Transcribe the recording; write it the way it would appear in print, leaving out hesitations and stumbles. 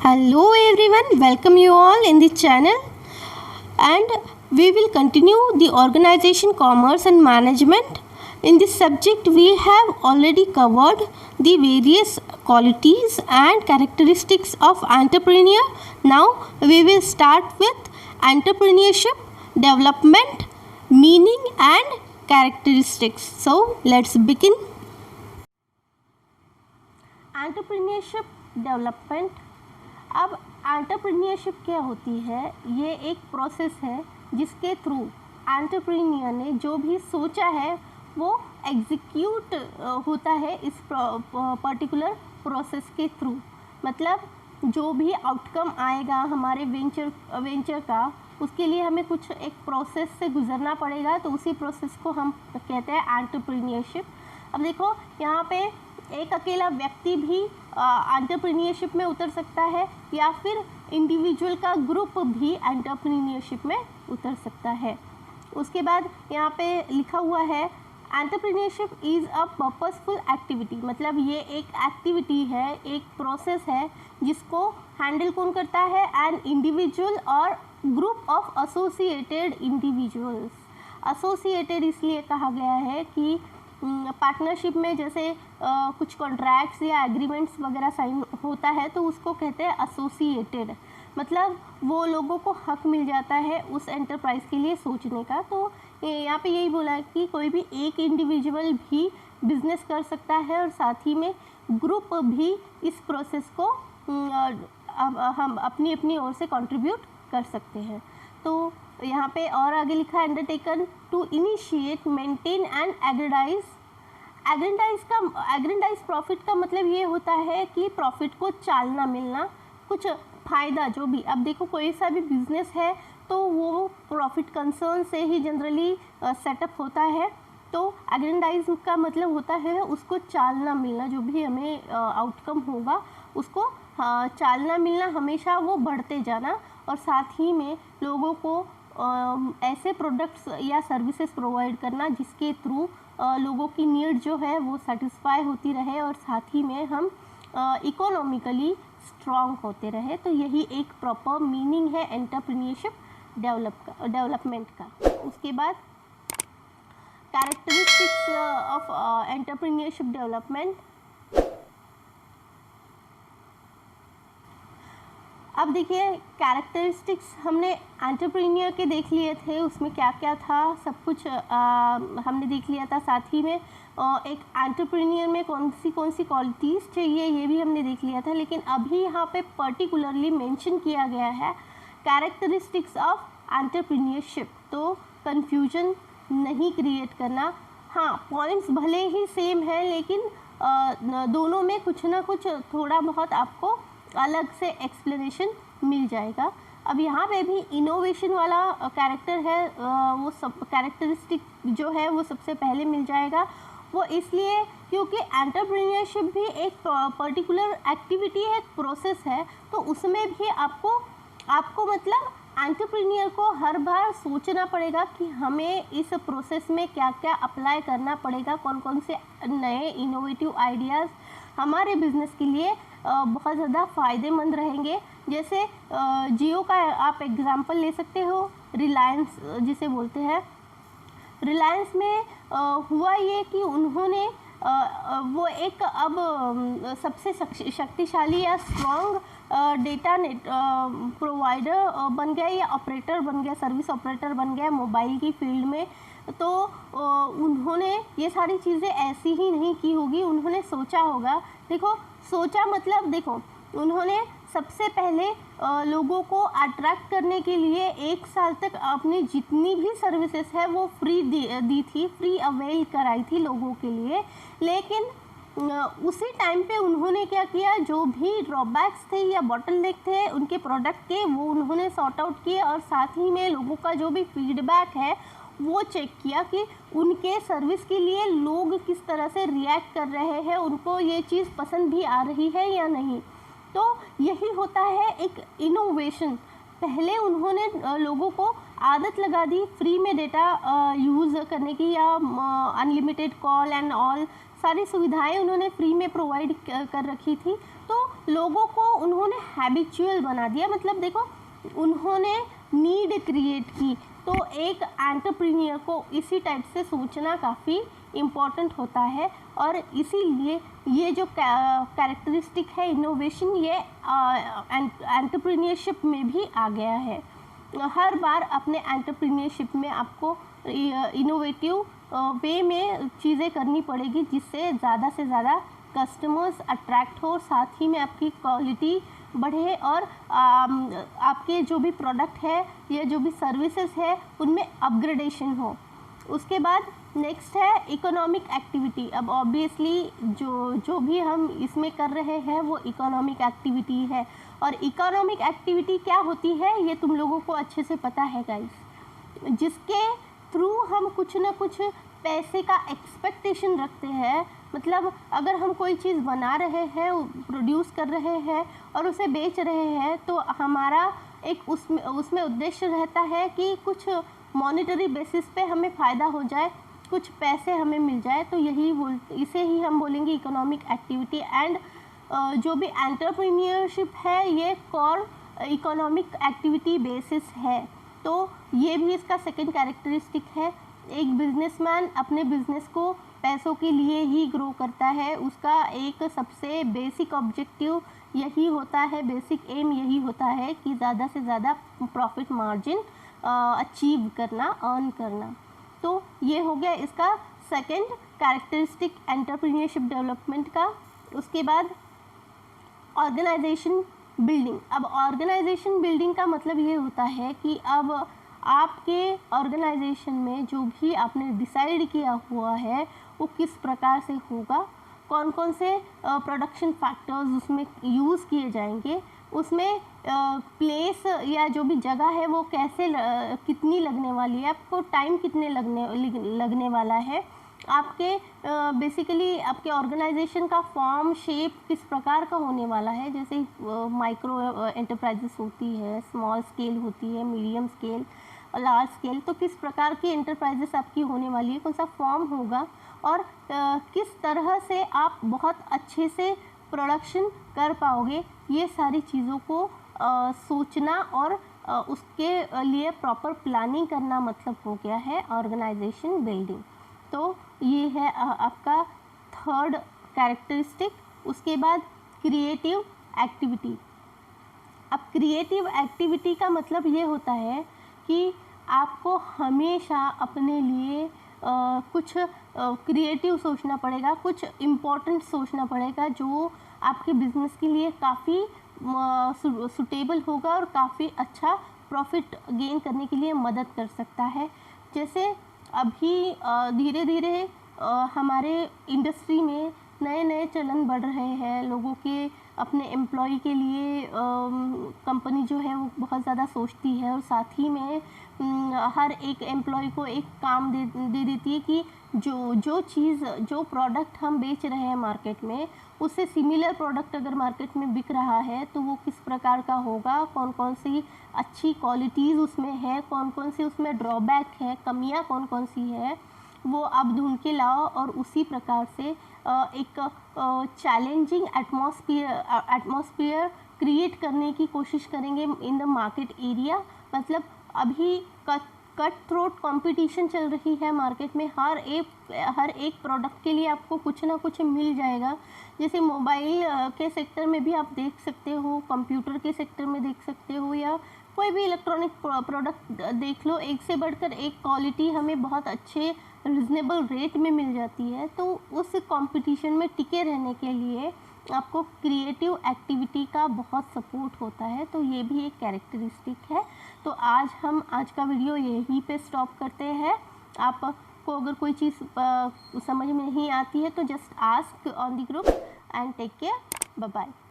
Hello everyone, welcome you all in the channel, and we will continue the organization, commerce and management. In this subject we have already covered the various qualities and characteristics of entrepreneur. Now we will start with entrepreneurship, development, meaning and characteristics. So let's begin. Entrepreneurship, development. अब entrepreneurship क्या होती है? ये एक process है जिसके through entrepreneur ने जो भी सोचा है वो एग्जीक्यूट होता है इस पर्टिकुलर प्रोसेस के थ्रू। मतलब जो भी आउटकम आएगा हमारे वेंचर का, उसके लिए हमें कुछ एक प्रोसेस से गुजरना पड़ेगा, तो उसी प्रोसेस को हम कहते हैं एंटरप्रेन्योरशिप। अब देखो यहाँ पे एक अकेला व्यक्ति भी एंटरप्रेन्योरशिप में उतर सकता है या फिर इंडिविजुअल का ग्रुप भी एंटरप्रेन्योरशिप में उतर सकता है। उसके बाद यहाँ पे लिखा हुआ है entrepreneurship is a purposeful activity. मतलब ये एक एक्टिविटी है, एक प्रोसेस है जिसको हैंडल कौन करता है? एन इंडिविजुअल और group of associated individuals. Associated इसलिए कहा गया है कि पार्टनरशिप में जैसे कुछ कॉन्ट्रैक्ट्स या एग्रीमेंट्स वगैरह साइन होता है तो उसको कहते हैं एसोसिएटेड। मतलब वो लोगों को हक मिल जाता है उस एंटरप्राइज के लिए सोचने का। तो यहाँ पे यही बोला है कि कोई भी एक इंडिविजुअल भी बिजनेस कर सकता है और साथ ही में ग्रुप भी इस प्रोसेस को हम अपनी अपनी ओर से कंट्रीब्यूट कर सकते हैं। तो यहाँ पे और आगे लिखा है undertaken to initiate, maintain and aggrandize. Aggrandize profit का मतलब ये होता है कि प्रॉफिट को चालना मिलना, कुछ फ़ायदा जो भी। अब देखो कोई सा भी बिजनेस है तो वो प्रॉफिट कंसर्न से ही जनरली सेटअप होता है। तो एग्रेंडाइज का मतलब होता है उसको चालना मिलना, जो भी हमें आउटकम होगा उसको चालना मिलना, हमेशा वो बढ़ते जाना और साथ ही में लोगों को ऐसे प्रोडक्ट्स या सर्विसेज प्रोवाइड करना जिसके थ्रू लोगों की नीड जो है वो सेटिस्फाई होती रहे और साथ ही में हम इकोनॉमिकली स्ट्रॉन्ग होते रहे। तो यही एक प्रॉपर मीनिंग है एंटरप्रेन्योरशिप डेवलपमेंट का। उसके बाद कैरेक्टरिस्टिक्स ऑफ एंटरप्रेन्योरशिप डेवलपमेंट। अब देखिए कैरेक्टरिस्टिक्स हमने एंटरप्रेन्योर के देख लिए थे, उसमें क्या क्या था सब कुछ हमने देख लिया था। साथ ही में एक एंटरप्रेन्योर में कौन सी क्वालिटीज़ चाहिए ये भी हमने देख लिया था। लेकिन अभी यहाँ पे पर्टिकुलरली मेंशन किया गया है कैरेक्टरिस्टिक्स ऑफ एंटरप्रेन्योरशिप। तो कन्फ्यूजन नहीं क्रिएट करना। हाँ, पॉइंट्स भले ही सेम हैं लेकिन दोनों में कुछ ना कुछ थोड़ा बहुत आपको अलग से एक्सप्लेनेशन मिल जाएगा। अब यहाँ पे भी इनोवेशन वाला कैरेक्टर है, वो सब कैरेक्टरिस्टिक जो है वो सबसे पहले मिल जाएगा। वो इसलिए क्योंकि एंटरप्रेन्योरशिप भी एक पर्टिकुलर एक्टिविटी है, एक प्रोसेस है, तो उसमें भी आपको मतलब एंटरप्रेन्योर को हर बार सोचना पड़ेगा कि हमें इस प्रोसेस में क्या क्या अप्लाई करना पड़ेगा, कौन कौन से नए इनोवेटिव आइडियाज़ हमारे बिजनेस के लिए बहुत ज़्यादा फ़ायदेमंद रहेंगे। जैसे जियो का आप एग्ज़ाम्पल ले सकते हो, रिलायंस जिसे बोलते हैं। रिलायंस में हुआ ये कि उन्होंने वो एक अब सबसे शक्तिशाली या स्ट्रॉन्ग डेटा नेट प्रोवाइडर बन गया या ऑपरेटर बन गया, सर्विस ऑपरेटर बन गया मोबाइल की फील्ड में। तो उन्होंने ये सारी चीज़ें ऐसी ही नहीं की होगी, उन्होंने सोचा होगा। देखो सोचा मतलब देखो उन्होंने सबसे पहले लोगों को अट्रैक्ट करने के लिए 1 साल तक अपनी जितनी भी सर्विसेज है वो फ्री दी थी, फ्री अवेल कराई थी लोगों के लिए। लेकिन उसी टाइम पे उन्होंने क्या किया, जो भी ड्रॉबैक्स थे या बॉटलनेक थे उनके प्रोडक्ट के, वो उन्होंने सॉर्ट आउट किए और साथ ही में लोगों का जो भी फीडबैक है वो चेक किया कि उनके सर्विस के लिए लोग किस तरह से रिएक्ट कर रहे हैं, उनको ये चीज़ पसंद भी आ रही है या नहीं। तो यही होता है एक इनोवेशन। पहले उन्होंने लोगों को आदत लगा दी फ्री में डेटा यूज़ करने की, या अनलिमिटेड कॉल एंड ऑल सारी सुविधाएं उन्होंने फ्री में प्रोवाइड कर रखी थी। तो लोगों को उन्होंने हैबिचुअल बना दिया, मतलब देखो उन्होंने नीड क्रिएट की। तो एक एंटरप्रेन्योर को इसी टाइप से सोचना काफ़ी इम्पॉर्टेंट होता है, और इसीलिए ये जो कैरेक्टरिस्टिक है इनोवेशन, ये एंटरप्रेन्योरशिप में भी आ गया है। हर बार अपने एंटरप्रेन्योरशिप में आपको इनोवेटिव वे में चीज़ें करनी पड़ेगी, जिससे ज़्यादा से ज़्यादा कस्टमर्स अट्रैक्ट हो, साथ ही में आपकी क्वालिटी बढ़े, और आपके जो भी प्रोडक्ट है या जो भी सर्विसेज है उनमें अपग्रेडेशन हो। उसके बाद नेक्स्ट है इकोनॉमिक एक्टिविटी। अब ऑब्वियसली जो भी हम इसमें कर रहे हैं वो इकोनॉमिक एक्टिविटी है, और इकोनॉमिक एक्टिविटी क्या होती है ये तुम लोगों को अच्छे से पता है गाइस, जिसके थ्रू हम कुछ ना कुछ पैसे का एक्सपेक्टेशन रखते हैं। मतलब अगर हम कोई चीज़ बना रहे हैं, प्रोड्यूस कर रहे हैं और उसे बेच रहे हैं, तो हमारा एक उसमें उद्देश्य रहता है कि कुछ मॉनेटरी बेसिस पे हमें फ़ायदा हो जाए, कुछ पैसे हमें मिल जाए। तो इसे ही हम बोलेंगे इकोनॉमिक एक्टिविटी। एंड जो भी एंटरप्रेन्योरशिप है ये कोर इकोनॉमिक एक्टिविटी बेसिस है, तो ये भी इसका सेकंड कैरेक्टरिस्टिक है। एक बिजनेसमैन अपने बिजनेस को पैसों के लिए ही ग्रो करता है, उसका एक सबसे बेसिक ऑब्जेक्टिव यही होता है, बेसिक एम यही होता है कि ज़्यादा से ज़्यादा प्रॉफिट मार्जिन अचीव करना, अर्न करना। तो ये हो गया इसका सेकंड कैरेक्टरिस्टिक एंटरप्रेन्योरशिप डेवलपमेंट का। उसके बाद ऑर्गेनाइजेशन बिल्डिंग। अब ऑर्गेनाइजेशन बिल्डिंग का मतलब ये होता है कि अब आपके ऑर्गेनाइजेशन में जो भी आपने डिसाइड किया हुआ है वो किस प्रकार से होगा, कौन कौन से प्रोडक्शन फैक्टर्स उसमें यूज़ किए जाएंगे, उसमें प्लेस या जो भी जगह है वो कैसे कितनी लगने वाली है, आपको टाइम कितने लगने वाला है, आपके बेसिकली आपके ऑर्गेनाइजेशन का फॉर्म शेप किस प्रकार का होने वाला है। जैसे माइक्रो एंटरप्राइजेस होती है, स्मॉल स्केल होती है, मीडियम स्केल, लार्ज स्केल, तो किस प्रकार की एंटरप्राइजेस आपकी होने वाली है, कौन सा फॉर्म होगा, और किस तरह से आप बहुत अच्छे से प्रोडक्शन कर पाओगे। ये सारी चीज़ों को सोचना और उसके लिए प्रॉपर प्लानिंग करना मतलब हो गया है ऑर्गेनाइजेशन बिल्डिंग। तो ये है आपका थर्ड कैरेक्टरिस्टिक। उसके बाद क्रिएटिव एक्टिविटी। अब क्रिएटिव एक्टिविटी का मतलब ये होता है कि आपको हमेशा अपने लिए कुछ क्रिएटिव सोचना पड़ेगा, कुछ इम्पोर्टेंट सोचना पड़ेगा जो आपके बिजनेस के लिए काफ़ी सुटेबल होगा और काफ़ी अच्छा प्रॉफिट गेन करने के लिए मदद कर सकता है। जैसे अभी धीरे धीरे हमारे इंडस्ट्री में नए नए चलन बढ़ रहे हैं, लोगों के अपने एम्प्लॉय के लिए कंपनी जो है वो बहुत ज़्यादा सोचती है, और साथ ही में हर एक एम्प्लॉय को एक काम दे देती है कि जो प्रोडक्ट हम बेच रहे हैं मार्केट में, उससे सिमिलर प्रोडक्ट अगर मार्केट में बिक रहा है तो वो किस प्रकार का होगा, कौन कौन सी अच्छी क्वालिटीज़ उसमें है, कौन कौन सी उसमें ड्रॉबैक है, कमियां कौन कौन सी है, वो आप ढूंढ के लाओ और उसी प्रकार से एक चैलेंजिंग एटमॉस्फेयर क्रिएट करने की कोशिश करेंगे इन द मार्केट एरिया। मतलब अभी कट थ्रोट कंपटीशन चल रही है मार्केट में, हर एक प्रोडक्ट के लिए आपको कुछ ना कुछ मिल जाएगा। जैसे मोबाइल के सेक्टर में भी आप देख सकते हो, कंप्यूटर के सेक्टर में देख सकते हो, या कोई भी इलेक्ट्रॉनिक प्रोडक्ट देख लो, एक से बढ़कर एक क्वालिटी हमें बहुत अच्छे रिजनेबल रेट में मिल जाती है। तो उस कंपटीशन में टिके रहने के लिए आपको क्रिएटिव एक्टिविटी का बहुत सपोर्ट होता है, तो ये भी एक कैरेक्टरिस्टिक है। तो आज का वीडियो यहीं पे स्टॉप करते हैं। आपको अगर कोई चीज़ समझ में नहीं आती है तो just ask on the group and take care, bye bye.